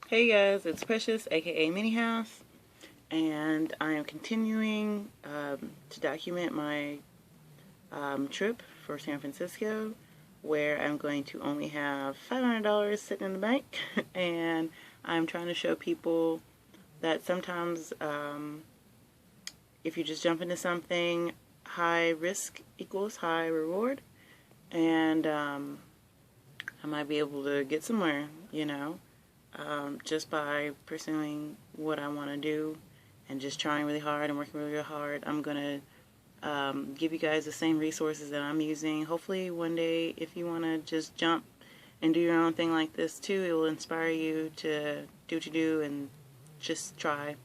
Hey guys, it's Precious, aka Mini House, and I am continuing to document my trip for San Francisco, where I'm going to only have $500 sitting in the bank, and I'm trying to show people that sometimes if you just jump into something, high risk equals high reward, and I might be able to get somewhere, just by pursuing what I want to do and just trying really hard and working really hard. I'm going to give you guys the same resources that I'm using. Hopefully one day, if you want to just jump and do your own thing like this too, it will inspire you to do what you do and just try.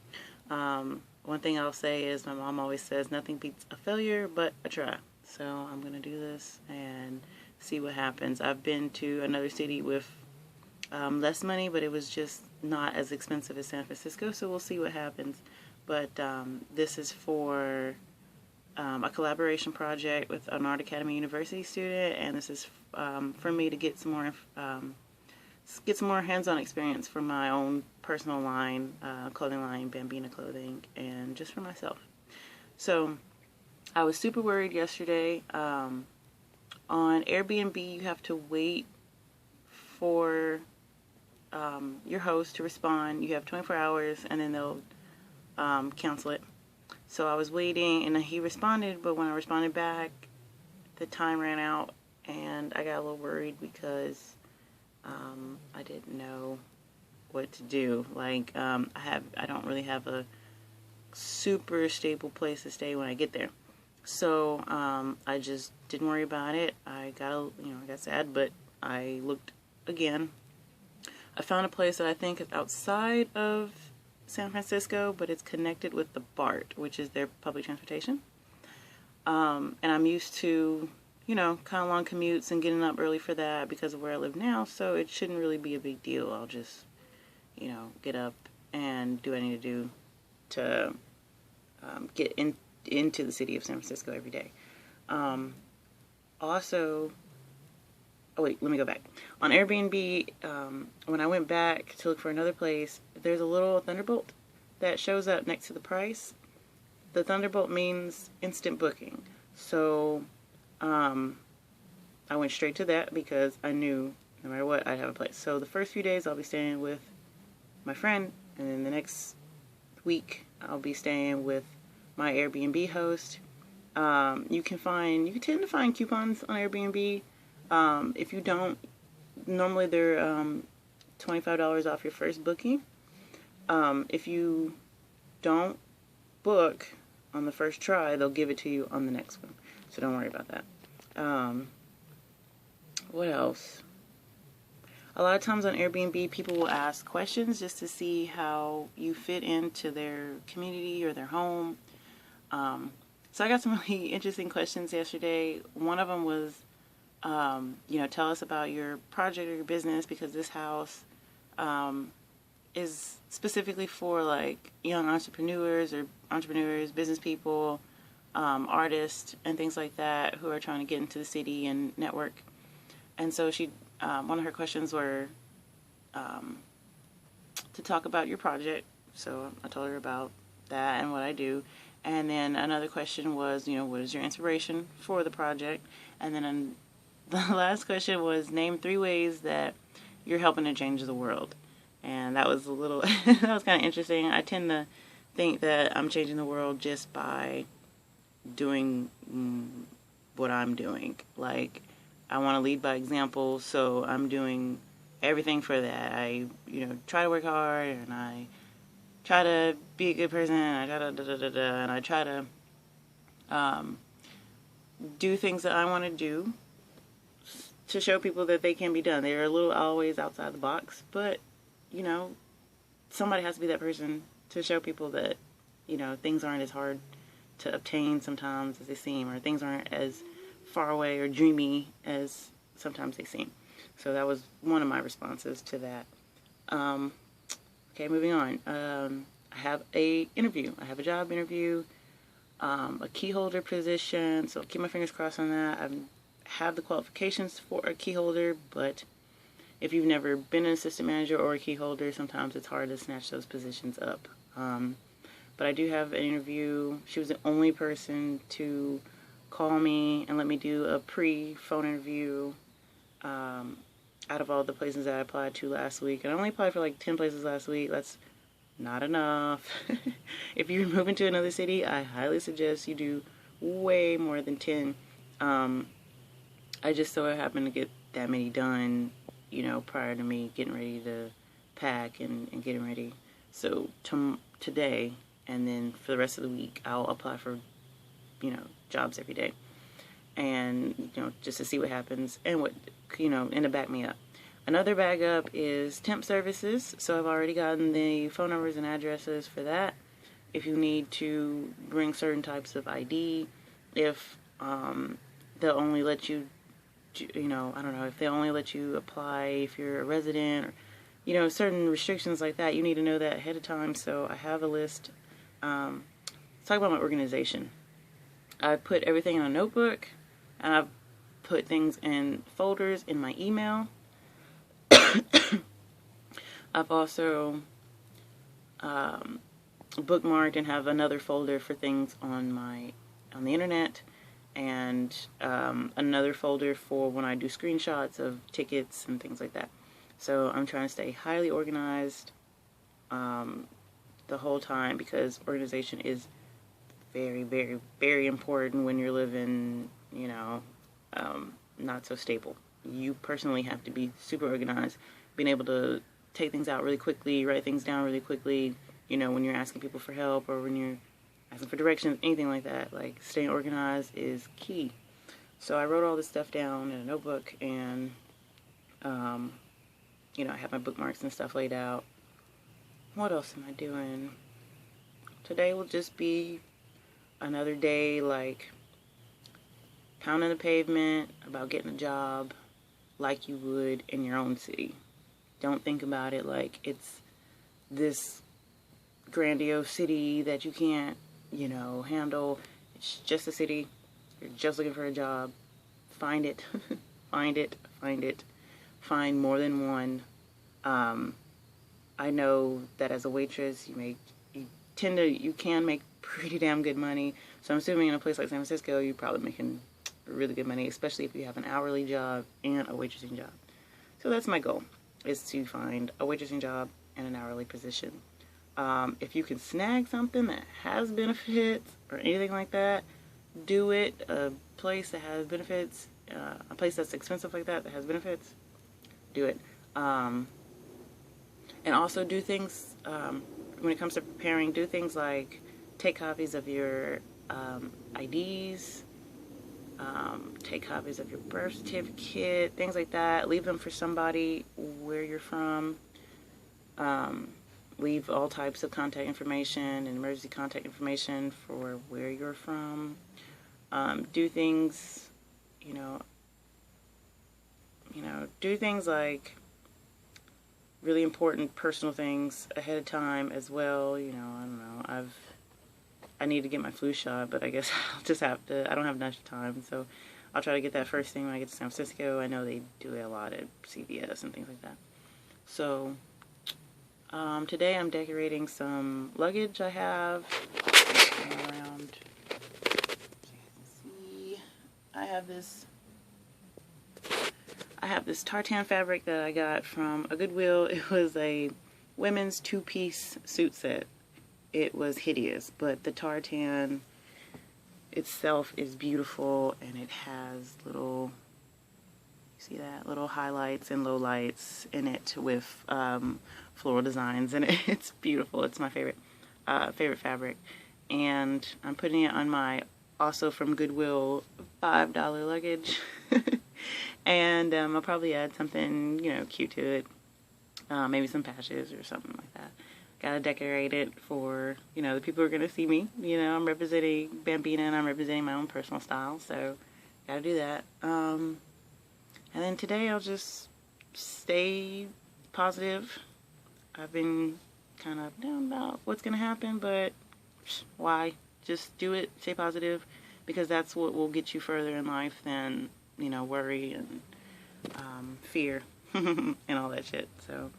One thing I'll say is my mom always says nothing beats a failure but a try. So I'm going to do this and see what happens. I've been to another city with less money, but it was just not as expensive as San Francisco, so we'll see what happens. But this is for a collaboration project with an Art Academy University student, and this is for me to get some more hands-on experience for my own personal line, clothing line, Bambina Clothing, and just for myself. So I was super worried yesterday. On Airbnb, you have to wait for your host to respond. You have 24 hours and then they'll cancel it. So I was waiting and he responded, but when I responded back, the time ran out and I got a little worried because I didn't know what to do. Like I don't really have a super stable place to stay when I get there. So I just didn't worry about it. I got sad, but I looked again. I found a place that I think is outside of San Francisco, but it's connected with the BART, which is their public transportation. And I'm used to, kind of long commutes and getting up early for that because of where I live now, so it shouldn't really be a big deal. I'll just, get up and do what I need to do to get into the city of San Francisco every day. Also, oh wait, let me go back. On Airbnb, when I went back to look for another place, there's a little thunderbolt that shows up next to the price. The thunderbolt means instant booking. So I went straight to that because I knew no matter what, I'd have a place. So the first few days I'll be staying with my friend, and then the next week I'll be staying with my Airbnb host. You can tend to find coupons on Airbnb. If you don't, normally they're $25 off your first booking. If you don't book on the first try, they'll give it to you on the next one. So don't worry about that. What else? A lot of times on Airbnb, people will ask questions just to see how you fit into their community or their home. So I got some really interesting questions yesterday. One of them was, tell us about your project or your business, because this house is specifically for like young entrepreneurs, business people, artists, and things like that who are trying to get into the city and network. And so one of her questions were to talk about your project. So I told her about that and what I do. And then another question was, what is your inspiration for the project? And then the last question was, name 3 ways that you're helping to change the world. And that was that was kind of interesting. I tend to think that I'm changing the world just by doing what I'm doing. Like, I want to lead by example, so I'm doing everything for that. I, try to work hard, and I try to be a good person, and I try to and I try to do things that I want to do to show people that they can be done. They're a little always outside the box, but, somebody has to be that person to show people that, things aren't as hard to obtain sometimes as they seem, or things aren't as far away or dreamy as sometimes they seem. So that was one of my responses to that. Okay, moving on. I have a interview. I have a job interview, a key holder position, so I'll keep my fingers crossed on that. I have the qualifications for a key holder, but if you've never been an assistant manager or a key holder, sometimes it's hard to snatch those positions up. But I do have an interview. She was the only person to call me and let me do a pre-phone interview out of all the places that I applied to last week. And I only applied for like 10 places last week. That's not enough. If you're moving to another city, I highly suggest you do way more than 10. I just so happened to get that many done, you know, prior to me getting ready to pack and getting ready. So today and then for the rest of the week, I'll apply for, you know, jobs every day. And, you know, just to see what happens and what, you know, and to back me up. Another bag up is temp services. So I've already gotten the phone numbers and addresses for that. If you need to bring certain types of ID, if they'll only let you, you know, I don't know, if they'll only let you apply if you're a resident, or, you know, certain restrictions like that, you need to know that ahead of time. So I have a list. Let's talk about my organization. I put everything in a notebook, and I've put things in folders in my email. I've also bookmarked and have another folder for things on the internet, and another folder for when I do screenshots of tickets and things like that. So I'm trying to stay highly organized the whole time, because organization is very, very, very important when you're living, you know, not so stable. You personally have to be super organized, being able to take things out really quickly, write things down really quickly, you know, when you're asking people for help or when you're asking for directions, anything like that. Like, staying organized is key. So I wrote all this stuff down in a notebook, and, you know, I have my bookmarks and stuff laid out. What else am I doing? Today will just be another day, like, pounding the pavement about getting a job like you would in your own city. Don't think about it like it's this grandiose city that you can't, you know, handle. It's just a city. You're just looking for a job. Find it. Find it. Find it. Find more than one. I know that as a waitress, you can make pretty damn good money. So I'm assuming in a place like San Francisco, you're probably making really good money, especially if you have an hourly job and a waitressing job. So that's my goal, is to find a waitressing job and an hourly position. If you can snag something that has benefits or anything like that, do it. A place that has benefits, a place that's expensive like that has benefits, do it. And also do things, when it comes to preparing, do things like take copies of your IDs, take copies of your birth certificate, things like that. Leave them for somebody where you're from. Leave all types of contact information and emergency contact information for where you're from. Do things, do things like really important personal things ahead of time as well. I don't know. I need to get my flu shot, but I guess I'll just have to. I don't have enough time, so I'll try to get that first thing when I get to San Francisco. I know they do it a lot at CVS and things like that. So today I'm decorating some luggage I have around. See, I have this tartan fabric that I got from a Goodwill. It was a women's two-piece suit set. It was hideous, but the tartan itself is beautiful, and it has little, you see that? Little highlights and lowlights in it with floral designs, and it's beautiful. It's my favorite fabric. And I'm putting it on my, also from Goodwill, $5 luggage. And I'll probably add something, cute to it. Maybe some patches or something like that. Gotta decorate it for, the people who are gonna see me. I'm representing Bambina, and I'm representing my own personal style, so gotta do that. And then today I'll just stay positive. I've been kind of down about what's gonna happen, but why? Just do it, stay positive, because that's what will get you further in life than, worry and fear. and all that shit. So,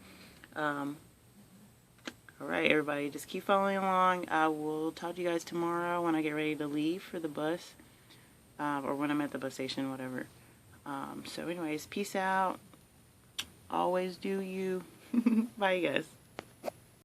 alright, everybody, just keep following along. I will talk to you guys tomorrow when I get ready to leave for the bus, or when I'm at the bus station, whatever. So anyways, peace out. Always do you. Bye, you guys.